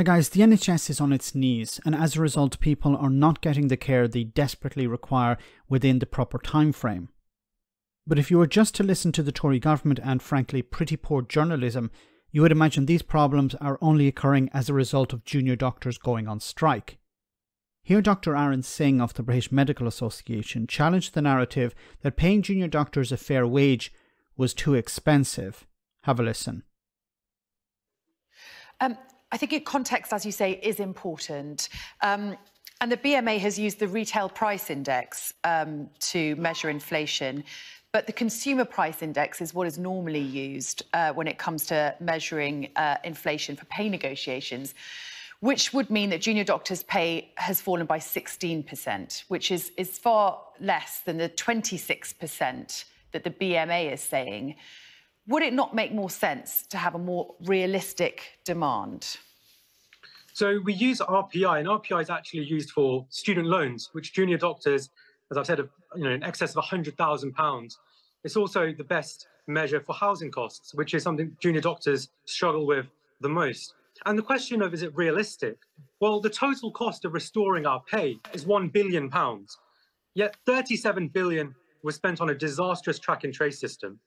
Hi guys, the NHS is on its knees, and as a result people are not getting the care they desperately require within the proper time frame. But if you were just to listen to the Tory government and frankly pretty poor journalism, you would imagine these problems are only occurring as a result of junior doctors going on strike. Here Dr. Arjan Singh of the British Medical Association challenged the narrative that paying junior doctors a fair wage was too expensive. Have a listen. I think context, as you say, is important. And the BMA has used the retail price index to measure inflation. But the consumer price index is what is normally used when it comes to measuring inflation for pay negotiations, which would mean that junior doctors' pay has fallen by 16%, which is far less than the 26% that the BMA is saying. Would it not make more sense to have a more realistic demand? So we use RPI, and RPI is actually used for student loans, which junior doctors, as I've said, in excess of £100,000. It's also the best measure for housing costs, which is something junior doctors struggle with the most. And the question of, is it realistic? Well, the total cost of restoring our pay is £1 billion, yet 37 billion was spent on a disastrous track and trace system,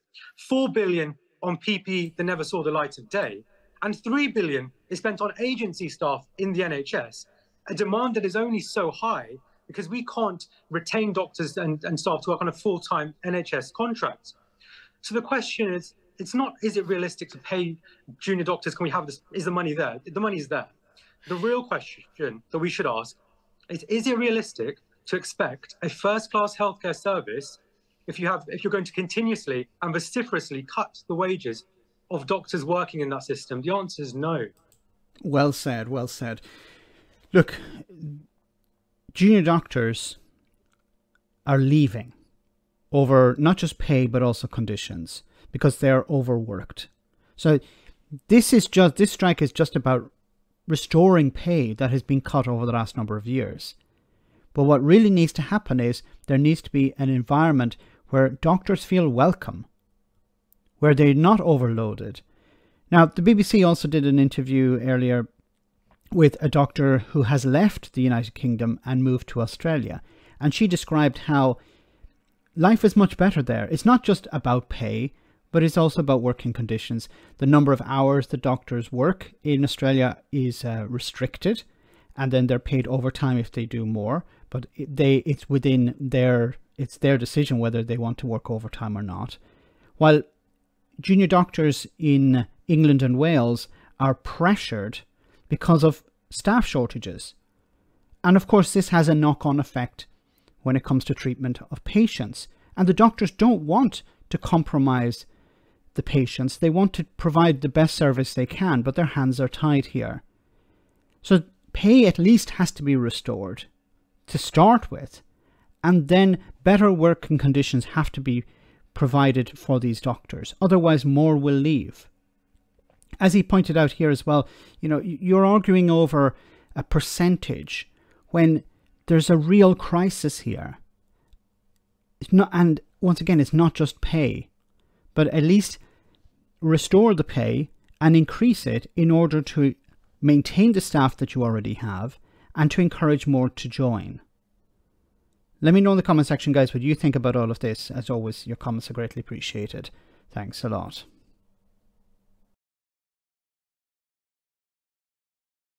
4 billion on PPE that never saw the light of day, and 3 billion is spent on agency staff in the NHS, a demand that is only so high because we can't retain doctors and staff to work on a full-time NHS contract. So the question is, it's not, is it realistic to pay junior doctors? Can we have this? Is the money there? The money is there. The real question that we should ask is it realistic to expect a first-class healthcare service if you're going to continuously and vociferously cut the wages of doctors working in that system? The answer is no. Well said, well said. Look, junior doctors are leaving over not just pay but also conditions because they're overworked. So this strike is just about restoring pay that has been cut over the last number of years. But what really needs to happen is there needs to be an environment where doctors feel welcome, where they're not overloaded. Now, the BBC also did an interview earlier with a doctor who has left the United Kingdom and moved to Australia. And she described how life is much better there. It's not just about pay, but it's also about working conditions. The number of hours the doctors work in Australia is restricted, and then they're paid overtime if they do more. But it's within it's their decision whether they want to work overtime or not. While junior doctors in England and Wales are pressured because of staff shortages. And of course, this has a knock-on effect when it comes to treatment of patients. And the doctors don't want to compromise the patients. They want to provide the best service they can, but their hands are tied here. So pay at least has to be restored to start with. And then better working conditions have to be provided for these doctors. Otherwise, more will leave. As he pointed out here as well, you're arguing over a percentage when there's a real crisis here. And once again, it's not just pay, but at least restore the pay and increase it in order to maintain the staff that you already have and to encourage more to join. Let me know in the comment section, guys, what you think about all of this. As always, your comments are greatly appreciated. Thanks a lot.